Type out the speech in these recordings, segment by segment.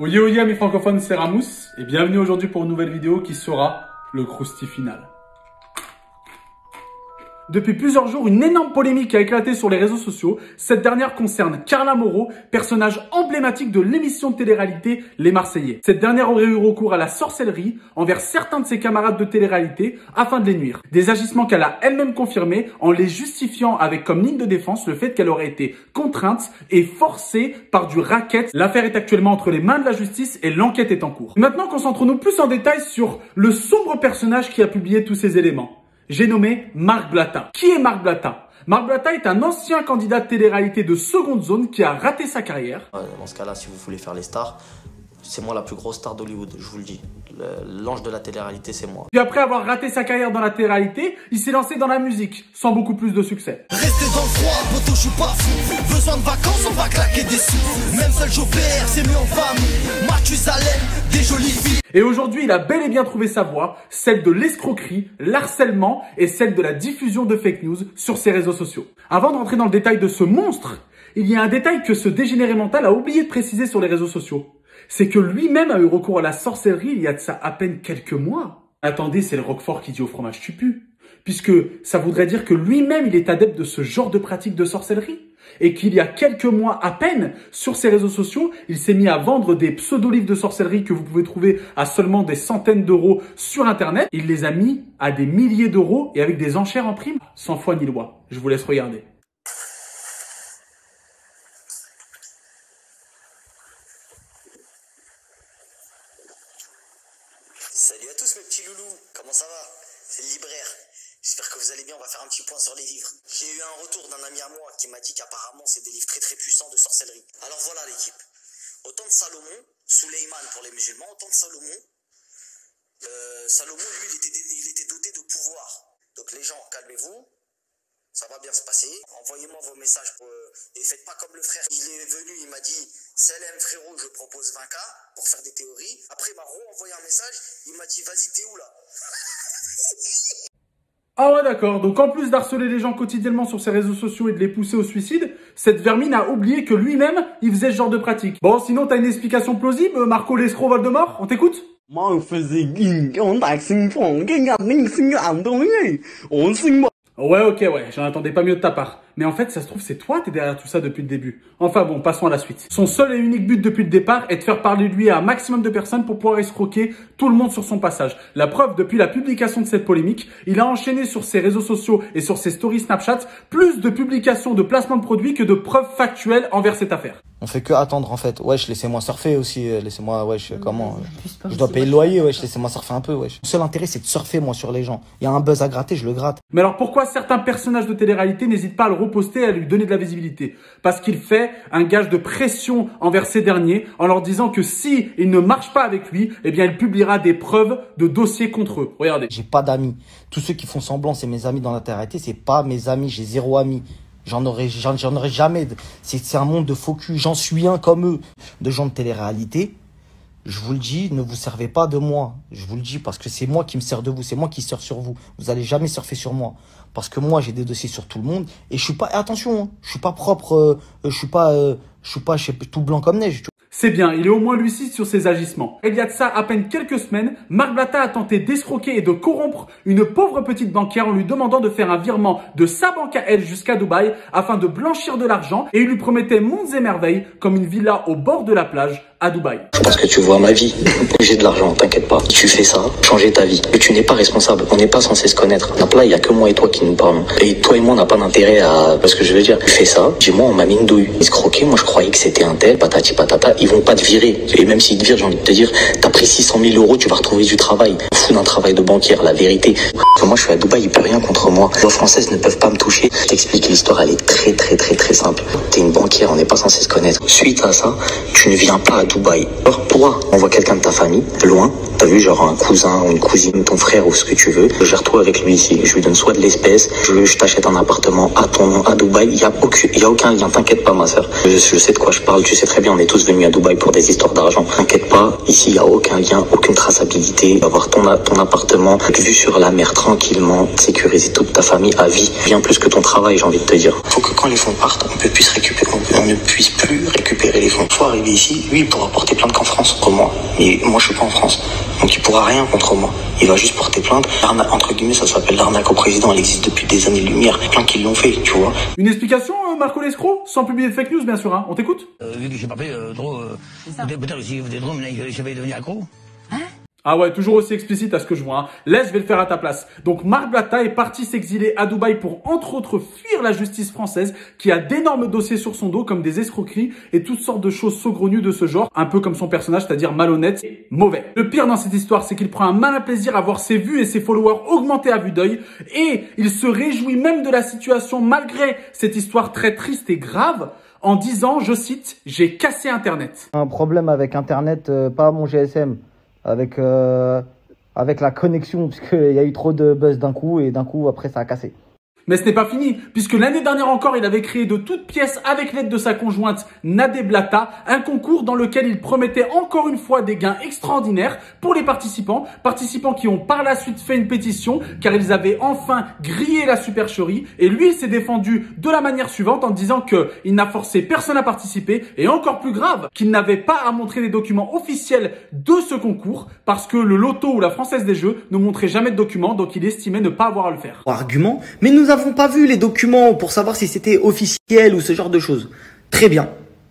Oyez oyez mes francophones, c'est Ramous et bienvenue aujourd'hui pour une nouvelle vidéo qui sera le crousti final. Depuis plusieurs jours, une énorme polémique a éclaté sur les réseaux sociaux. Cette dernière concerne Carla Moreau, personnage emblématique de l'émission de télé-réalité Les Marseillais. Cette dernière aurait eu recours à la sorcellerie envers certains de ses camarades de télé-réalité afin de les nuire. Des agissements qu'elle a elle-même confirmés en les justifiant avec comme ligne de défense le fait qu'elle aurait été contrainte et forcée par du racket. L'affaire est actuellement entre les mains de la justice et l'enquête est en cours. Maintenant, concentrons-nous plus en détail sur le sombre personnage qui a publié tous ces éléments. J'ai nommé Marc Blatta. Qui est Marc Blatta? Marc Blatta est un ancien candidat de télé-réalité de seconde zone qui a raté sa carrière. Dans ce cas-là, si vous voulez faire les stars, c'est moi la plus grosse star d'Hollywood, je vous le dis. L'ange de la télé-réalité, c'est moi. Puis après avoir raté sa carrière dans la télé-réalité, il s'est lancé dans la musique, sans beaucoup plus de succès. Restez dans le froid, poto, je suis pas fou. Besoin de vacances, on va claquer des sous. Même seul j'opère, c'est mieux en famille. Mathusalem, des jolies filles. Et aujourd'hui, il a bel et bien trouvé sa voie, celle de l'escroquerie, l'harcèlement et celle de la diffusion de fake news sur ses réseaux sociaux. Avant de rentrer dans le détail de ce monstre, il y a un détail que ce dégénéré mental a oublié de préciser sur les réseaux sociaux. C'est que lui-même a eu recours à la sorcellerie il y a de ça à peine quelques mois. Attendez, c'est le Roquefort qui dit au fromage tu pues. Puisque ça voudrait dire que lui-même il est adepte de ce genre de pratique de sorcellerie. Et qu'il y a quelques mois à peine, sur ses réseaux sociaux, il s'est mis à vendre des pseudo-livres de sorcellerie que vous pouvez trouver à seulement des centaines d'euros sur Internet. Il les a mis à des milliers d'euros et avec des enchères en prime, sans foi ni loi. Je vous laisse regarder. Salut à tous mes petits loulous, comment ça va? C'est le libraire, j'espère que vous allez bien, on va faire un petit point sur les livres. J'ai eu un retour d'un ami à moi qui m'a dit qu'apparemment c'est des livres très puissants de sorcellerie. Alors voilà l'équipe, au temps de Salomon, Souleyman pour les musulmans, au temps de Salomon, Salomon lui il était doté de pouvoir. Donc les gens, calmez-vous, ça va bien se passer. Envoyez-moi vos messages et faites pas comme le frère. Il est venu, il m'a dit Salam frérot, je propose 20K pour faire des théories. Après il m'a renvoyé un message, il m'a dit vas-y t'es où là? Ah ouais d'accord, donc en plus d'harceler les gens quotidiennement sur ses réseaux sociaux et de les pousser au suicide, cette vermine a oublié que lui-même, il faisait ce genre de pratique. Bon, sinon t'as une explication plausible, Marco l'escroc Voldemort, on t'écoute? Ouais, ok, ouais, j'en attendais pas mieux de ta part. Mais en fait, ça se trouve, c'est toi qui es derrière tout ça depuis le début. Enfin bon, passons à la suite. Son seul et unique but depuis le départ est de faire parler de lui à un maximum de personnes pour pouvoir escroquer tout le monde sur son passage. La preuve, depuis la publication de cette polémique, il a enchaîné sur ses réseaux sociaux et sur ses stories Snapchat plus de publications de placements de produits que de preuves factuelles envers cette affaire. On fait que attendre en fait. Wesh, laissez-moi surfer aussi. Laissez-moi, wesh, comment je dois payer le loyer, wesh, laissez-moi surfer un peu, wesh. Mon seul intérêt, c'est de surfer, moi, sur les gens. Il y a un buzz à gratter, je le gratte. Mais alors pourquoi certains personnages de télé-réalité n'hésitent pas à le reposter et à lui donner de la visibilité? Parce qu'il fait un gage de pression envers ces derniers en leur disant que si il ne marche pas avec lui, eh bien il publiera des preuves de dossiers contre eux. Regardez. J'ai pas d'amis. Tous ceux qui font semblant, c'est mes amis dans la télé-réalité, c'est pas mes amis, j'ai zéro ami. J'en aurai jamais. C'est un monde de faux cul. J'en suis un comme eux. De gens de télé-réalité, je vous le dis, ne vous servez pas de moi. Je vous le dis parce que c'est moi qui me sers de vous. C'est moi qui surfe sur vous. Vous allez jamais surfer sur moi. Parce que moi, j'ai des dossiers sur tout le monde. Et je suis pas, attention, hein, je suis pas propre, je suis pas tout blanc comme neige. C'est bien, il est au moins lucide sur ses agissements. Il y a de ça à peine quelques semaines, Marc Blatta a tenté d'escroquer et de corrompre une pauvre petite banquière en lui demandant de faire un virement de sa banque à elle jusqu'à Dubaï afin de blanchir de l'argent et il lui promettait monts et merveilles comme une villa au bord de la plage à Dubaï. Je pense que tu vois ma vie. J'ai de l'argent, t'inquiète pas. Tu fais ça, changer ta vie. Mais tu n'es pas responsable. On n'est pas censé se connaître. Là, il y a que moi et toi qui nous parlons. Et toi et moi, on n'a pas d'intérêt à... Parce que je veux dire, tu fais ça, dis-moi, on m'a mis une douille. Escroquer, moi je croyais que c'était un tel, patati patata. Ils vont pas te virer. Et même s'ils te virent, j'ai envie de te dire, t'as pris 600 000 euros, tu vas retrouver du travail. Fou d'un travail de banquière, la vérité. Moi, je suis à Dubaï, il peut rien contre moi. Les lois françaises ne peuvent pas me toucher. Je t'explique, l'histoire, elle est très simple. T'es une banquière, on n'est pas censé se connaître. Suite à ça, tu ne viens pas à Dubaï. Alors, toi, on voit quelqu'un de ta famille, loin. T'as vu, genre un cousin ou une cousine, ton frère ou ce que tu veux. Gère-toi avec lui ici. Je lui donne soit de l'espèce, je t'achète un appartement à ton nom à Dubaï. Il y a aucun lien, t'inquiète pas, ma sœur. Je sais de quoi je parle, tu sais très bien, on est tous venus à Dubaï pour des histoires d'argent. T'inquiète pas, ici, il y a aucun lien, aucune traçabilité. Avoir ton appartement, vue sur la mer tranquillement, sécuriser toute ta famille à vie. Bien plus que ton travail, j'ai envie de te dire. Faut que quand les fonds partent, on ne puisse plus récupérer les fonds. Faut arriver ici, lui, pour va porter plainte qu'en France contre moi. Mais moi, je suis pas en France. Donc, il pourra rien contre moi. Il va juste porter plainte. Entre guillemets, ça s'appelle l'arnaque au président. Elle existe depuis des années-lumière. Plein qui l'ont fait, tu vois. Une explication, Marco l'escroc? Sans publier de fake news, bien sûr, hein. On t'écoute? Vu que j'ai pas fait trop... peut-être si vous êtes drôle, maintenant je vais devenir accro. Ah ouais, toujours aussi explicite à ce que je vois. Hein. Laisse, je vais le faire à ta place. Donc Marc Blatta est parti s'exiler à Dubaï pour entre autres fuir la justice française qui a d'énormes dossiers sur son dos comme des escroqueries et toutes sortes de choses saugrenues de ce genre, un peu comme son personnage, c'est-à-dire malhonnête et mauvais. Le pire dans cette histoire, c'est qu'il prend un malin plaisir à voir ses vues et ses followers augmenter à vue d'œil et il se réjouit même de la situation malgré cette histoire très triste et grave en disant, je cite, « J'ai cassé Internet ». Un problème avec Internet, pas mon GSM. Avec la connexion, puisqu'il y a eu trop de buzz d'un coup, et d'un coup, après, ça a cassé. Mais ce n'est pas fini, puisque l'année dernière encore, il avait créé de toutes pièces, avec l'aide de sa conjointe Nadé Blatta, un concours dans lequel il promettait encore une fois des gains extraordinaires pour les participants qui ont par la suite fait une pétition, car ils avaient enfin grillé la supercherie, et lui, il s'est défendu de la manière suivante en disant qu'il n'a forcé personne à participer, et encore plus grave, qu'il n'avait pas à montrer les documents officiels de ce concours, parce que le loto ou la Française des Jeux ne montrait jamais de documents, donc il estimait ne pas avoir à le faire. Argument, mais nous n'avons pas vu les documents pour savoir si c'était officiel ou ce genre de choses. Très bien.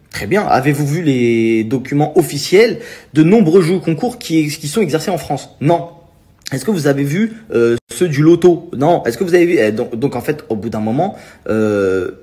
Très bien. Avez-vous vu les documents officiels de nombreux jeux concours qui sont exercés en France? Non. Est-ce que vous avez vu ceux du loto? Non. Est-ce que vous avez vu donc en fait, au bout d'un moment,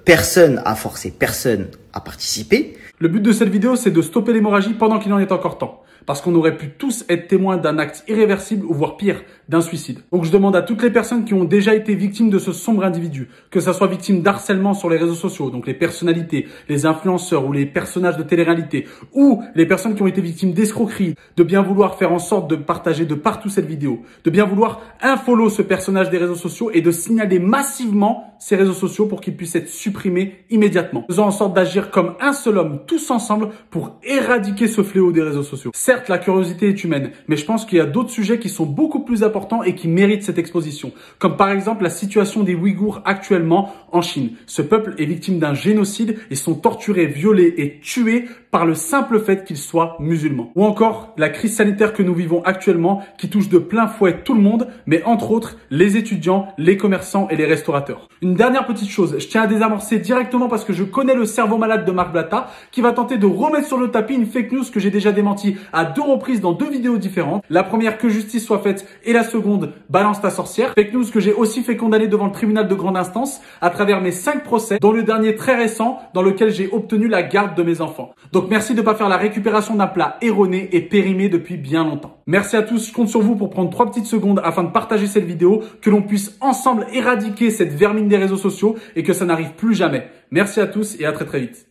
personne a forcé personne à participer. Le but de cette vidéo, c'est de stopper l'hémorragie pendant qu'il en est encore temps. Parce qu'on aurait pu tous être témoins d'un acte irréversible ou voire pire, d'un suicide. Donc je demande à toutes les personnes qui ont déjà été victimes de ce sombre individu, que ça soit victime d'harcèlement sur les réseaux sociaux, donc les personnalités, les influenceurs ou les personnages de télé-réalité, ou les personnes qui ont été victimes d'escroquerie, de bien vouloir faire en sorte de partager de partout cette vidéo, de bien vouloir unfollow ce personnage des réseaux sociaux et de signaler massivement ces réseaux sociaux pour qu'ils puissent être supprimés immédiatement. Faisant en sorte d'agir comme un seul homme, tous ensemble, pour éradiquer ce fléau des réseaux sociaux. Certes, la curiosité est humaine, mais je pense qu'il y a d'autres sujets qui sont beaucoup plus importants et qui méritent cette exposition. Comme par exemple la situation des Ouïghours actuellement en Chine. Ce peuple est victime d'un génocide et sont torturés, violés et tués par le simple fait qu'ils soient musulmans. Ou encore la crise sanitaire que nous vivons actuellement qui touche de plein fouet tout le monde, mais entre autres les étudiants, les commerçants et les restaurateurs. Une dernière petite chose, je tiens à désamorcer directement parce que je connais le cerveau malade de Marc Blatta qui va tenter de remettre sur le tapis une fake news que j'ai déjà démentie à 2 reprises dans 2 vidéos différentes. La première, que justice soit faite, et la seconde, balance ta sorcière. Fake news que j'ai aussi fait condamner devant le tribunal de grande instance à travers mes 5 procès, dont le dernier très récent dans lequel j'ai obtenu la garde de mes enfants. Donc merci de ne pas faire la récupération d'un plat erroné et périmé depuis bien longtemps. Merci à tous, je compte sur vous pour prendre 3 petites secondes afin de partager cette vidéo, que l'on puisse ensemble éradiquer cette vermine des réseaux sociaux et que ça n'arrive plus jamais. Merci à tous et à très très vite.